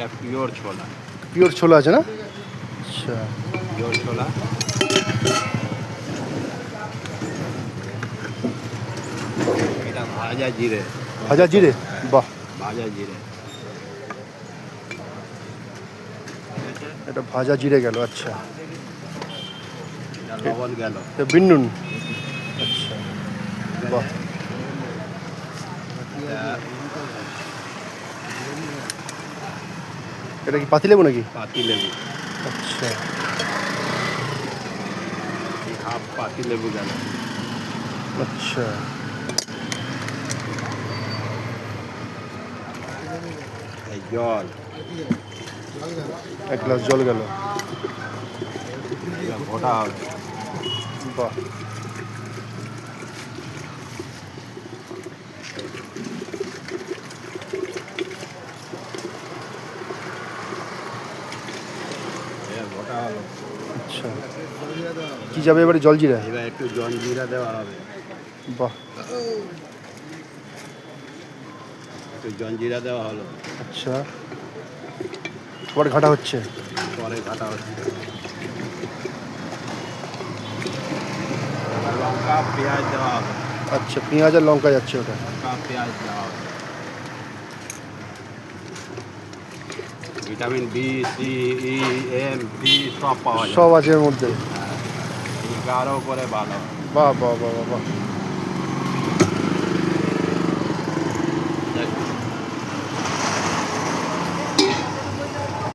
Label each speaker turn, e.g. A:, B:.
A: এটা পিওর ছোলা।
B: পিওর ছোলা আছে না? আচ্ছা,
A: পিওর ছোলা। এটা ভাজা জিরে।
B: ভাজা জিরে, বাহ।
A: ভাজা জিরে।
B: এটা ভাজা জিরে গেল, আচ্ছা।
A: এটা লবণ গেল।
B: এটা বিন্নুন, আচ্ছা, বাহ। এটা কি পাতিলেবু নাকি?
A: পাতি লেবু।
B: আচ্ছা,
A: হাফ পাতি লেবু গেল।
B: আচ্ছা,
A: এই জল।
B: 1 গ্লাস জল গেল,
A: এটা ঘোটা হবে।
B: বাহ।
A: এটা ঘোটা হলো।
B: আচ্ছা, কি যাবে এবারে? জলজিরা,
A: এবার একটু জলজিরা দেওয়া হবে।
B: বাহ।
A: একটু জলজিরা দেওয়া হলো।
B: আচ্ছা, পরে ঘাটা হচ্ছে।
A: পরে ঘাটা হচ্ছে। লঙ্কা পেঁয়াজ দেওয়া হবে।
B: আচ্ছা, পেঁয়াজ আর লঙ্কা যাচ্ছে ওটা।
A: লঙ্কা পেঁয়াজ দেওয়া হবে। ভিটামিন বি, সি, ই, এম, বি সব পাওয়া যায়।
B: সব আছে এর মধ্যে।
A: আরও করে ভালো।
B: বাহ বাহ বাহ বাহ বাহ।